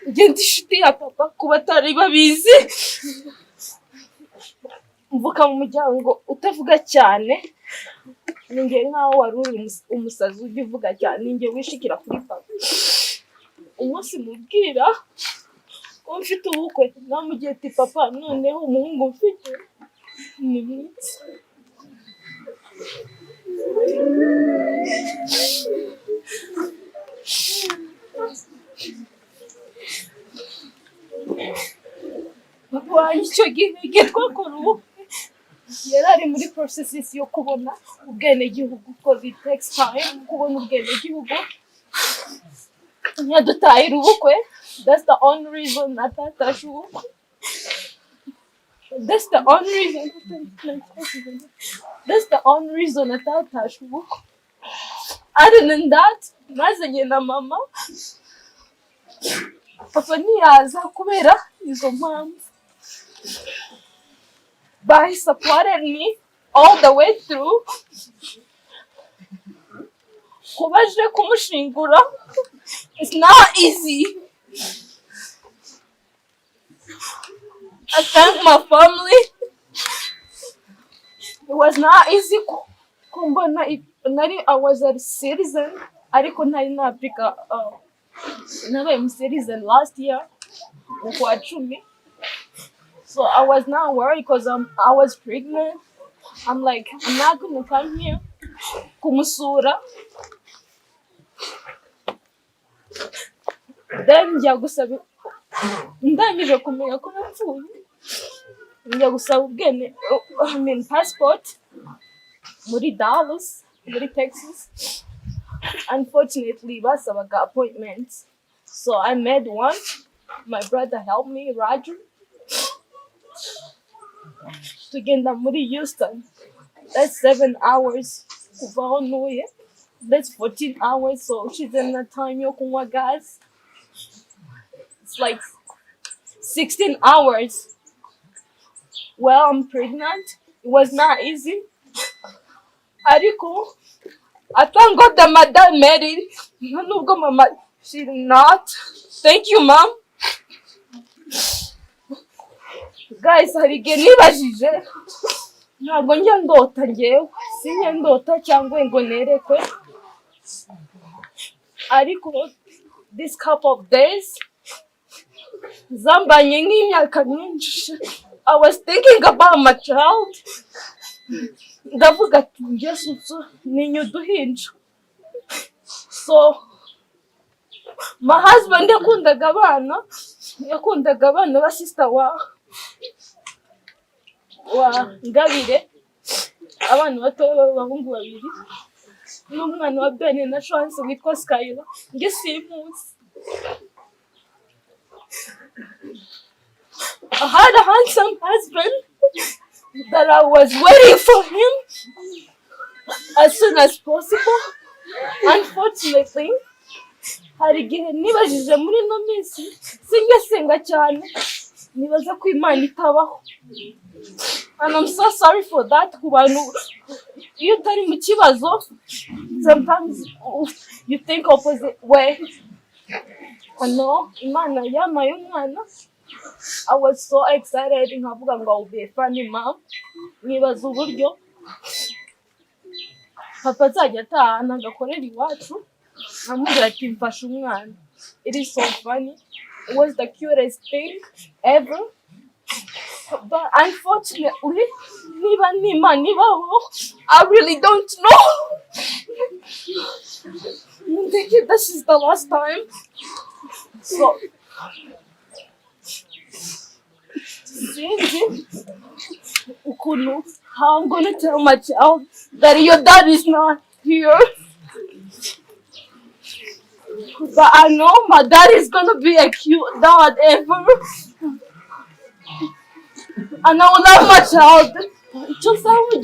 ngenda inshuti ya papa kuba atari babizi. Mvuka mu muryango utavuga cyane, ninjye nkaho wari uri umusazi ujya uvuga cyane, ninjye wishikira kuri papa. Umunsi mubwira ko mfite ubukwe namugiye ati papa noneho umuhungu mfite ni mwiza. Papa icyo gihe twakora ubukwe yari ari muri processes yo kubona ubwenegihugu, because it takes time kubona ubwenegihugu. Nyadutahira ubukwe, that's the only reason atatashe ubukwe. That's the only reason atatashe ubukwe. Other than that, nazanye na mama, papa ntiyaza kubera izo mpamvu. But he supported me all the way through. Kubaje kumushingura, it's not easy. I thank my family. It was not easy. Kumbona I was a citizen. Ariko ntari napika nabaye citizen last year mu kwa 10. So I was not worried because I was pregnant. I'm like, I'm not gonna come here kumusura. Then njya gusaba, ndangije kumenya ko napfuye, njya gusaba ubwene, passport muri Dallas, muri Texas. Unfortunately, basabaga appointments, so I made one. My brother helped me, Roger. Tugenda muri Houston. That's 7 hours. Kuva aho ntuye. That's 14 hours, so she's in the time yo kunywa gas. It's like 16 hours. Well, I'm pregnant. It was not easy. Ariko, I thank God that my dad made it. Nubwo mama, she did not. Thank you, mom. Guys, hari igihe nibajije ntabwo njya ndota njyewe, sinjya ndota cyangwa ngo nerekwe. Ariko this couple of days zambanye nk'imyaka myinshi. I was thinking about my child. Ndavuga ati Yesu ni uduhinja. So my husband yakundaga abana ba sister wa Ngabire, abana bato b'abahungu babiri n'umwana wa Ben na Chance witwa Skyla. Nge simuzi. I had a handsome husband that I was waiting for him as soon as possible. Unfortunately, hari igihe nibajije muri no minsi singasenga cyane, nibaza ko Imana itabaho. And I'm so sorry for that. You utari mu kibazo, sometimes you think opposite way. No, Imana yamaye umwana. I was so excited nkavuga ngo I'll be a funny mom. Nibaza uburyo papa azajya atahana agakorera iwacu amubwira ati mfashe umwana. It is so funny. It was the cutest thing ever. But unfortunately, I really don't know. I think this is the last time. So, how I'm gonna tell my child that your dad is not here. But I know my dad is gonna be a cute dad ever. And I will love my child. Just how we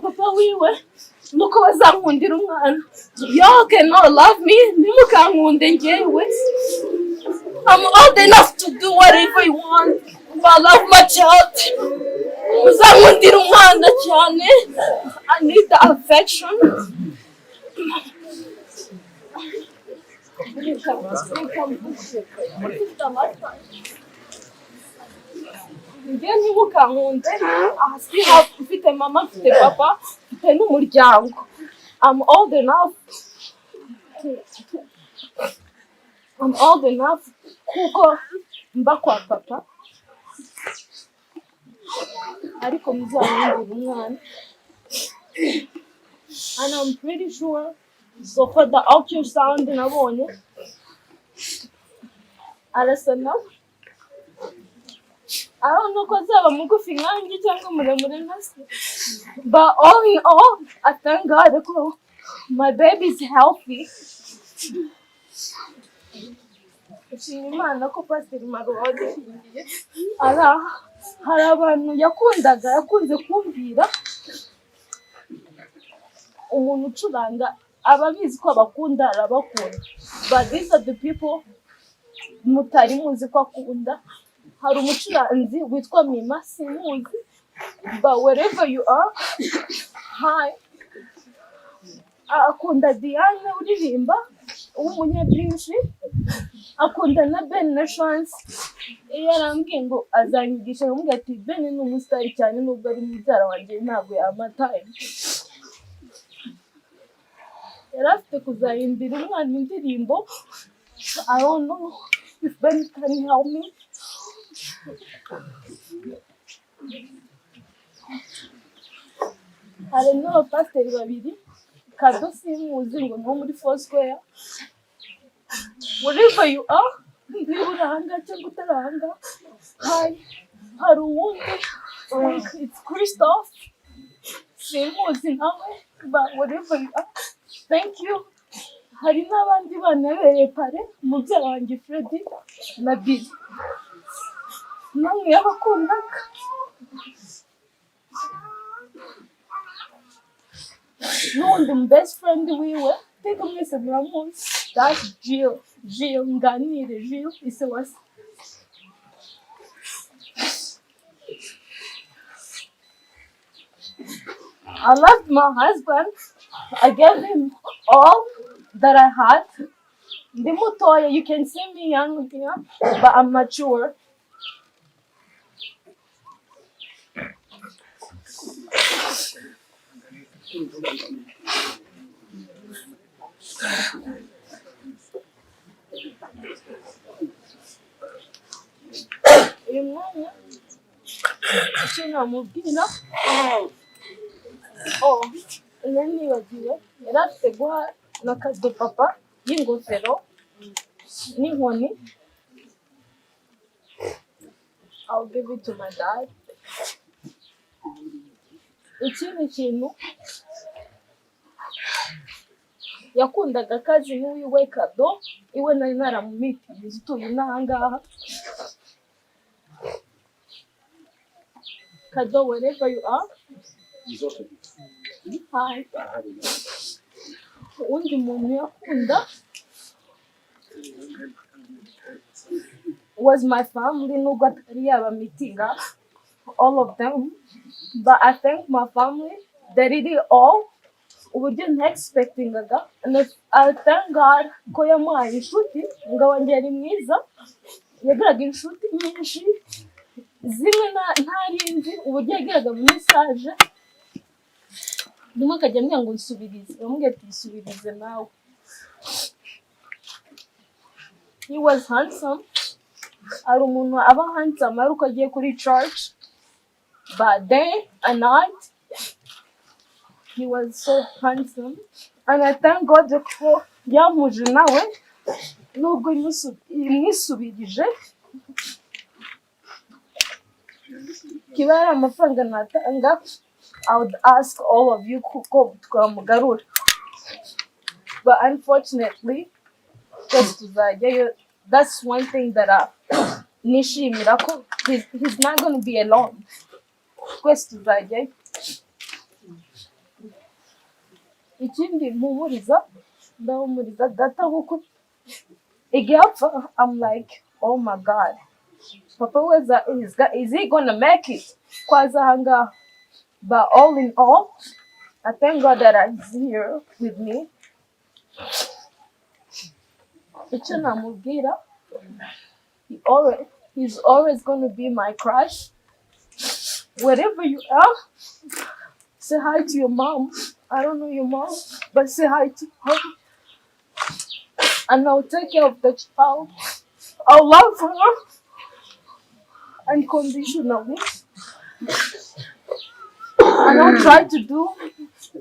papa wiwe nuko bazankundira umwana. Y'all cannot love me, ntimukankunde njyewe. I'm old enough to do whatever you want. But I love my child. Muzankundira umwana cyane. I need the affection. njye ntimukankunde ahasi mfite mama mfite papa mfite n'umuryango. I'm old enough I'm old enough kuko mba kwa papa ariko muzamwumvira umwana. And I'm pretty sure so for the ultrasound nabonye arasa nawe. I don't know ko azaba mugufi nkanjye cyangwa muremure nka se. But all in all, I thank God ko my baby is healthy. Nshimira Imana ko Pasiteri Marode hari abantu yakunze kumbwira umuntu ucuranga ababizi ko abakunda arabakunda. But these are the people mutari muzi ko akunda. Hari umucuranzi witwa Mima simuzi. But wherever you are, hi. Akunda Diane uririmba w'umunyabyinshi. Akunda na Ben na Chance. Iyo arambwiye ngo azanyigisha nkamubwira ati Ben ni umusitari cyane nubwo ari mubyara wanjye ntabwo yamataye. Yari afite kuzahimbira umwana indirimbo. I don't know if Ben can help me. Hari n'abapasiteri babiri Kado simuzi ngo no muri Foursquare. Wherever you are, niba urahanga cyangwa utarahanga, hari uwundi it's Christophe simuzi nawe. But wherever you are, thank you. Hari n'abandi bana bereye pare mubyara wanjye Freddy na Billy namwe yabakundaga. N'undi mu best friend wiwe teka mwese muramuzi, that's Jill Nganire Jill ise wase. I loved my husband. I gave him all that I had. Ndi mutoya, you can see me young here, but I'm mature. Uyu mwanya icyo namubwira nibagiwe yari afite guha na kado papa y'ingofero n'inkoni. I'll give it to my dad. Ikindi kintu yakundaga kazi wiwe Kado iwe nari naramumitiye utuye n'ahangaha. Kado, wherever you are, hi. Undi muntu yakunda was my family. Nubwo atari yabamitinga all of them, but I thank my family. They did it all. Uburyo nta-expectingaga. And I thank God ko yamuhaye inshuti. Umugabo wanjye yari mwiza. Yagiraga inshuti nyinshi. Zimwe ntarinzi. Uburyo yagiraga mu message. Rimwe akajya ambwira ngo nsubirize. Bamubwira ati nsubirize nawe. He was handsome. Ari umuntu aba handsome ari uko agiye kuri church. But day and night, he was so handsome. And I thank God ko yampuje nawe nubwo imwisubirije. Kiba ari amafaranga natanga, I would ask all of you ko twamugarura. But unfortunately, that's one thing that nishimira ko he's not going to be alone. Twese tuzajyayo. Ikindi ndahumuriza data kuko igihe apfa, I'm like, oh my God, Papa is he gonna make it? Kwaza ahangaha. But all in all, I thank God that he's here with me. icyo namubwira, he's always gonna be my crush. Wherever you are, say hi to your mom. I don't know your mom, but say hi to her. And I'll take care of the child. I'll love her unconditionally. And I'll try to do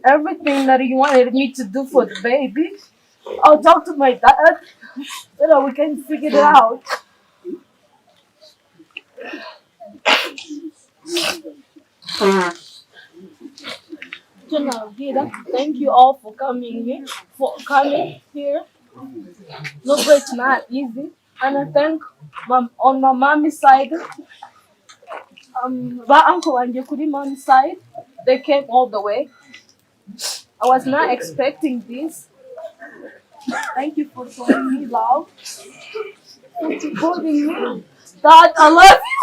everything that he wanted me to do for the baby. I'll talk to my dad so that we can figure it out. Thank you all for coming here. Look, it's not easy. And I thank on my mommy's side, my uncle and Yekuri mommy's side, they came all the way. I was not expecting this. Thank you for showing me love, for supporting me. Dad, I love you.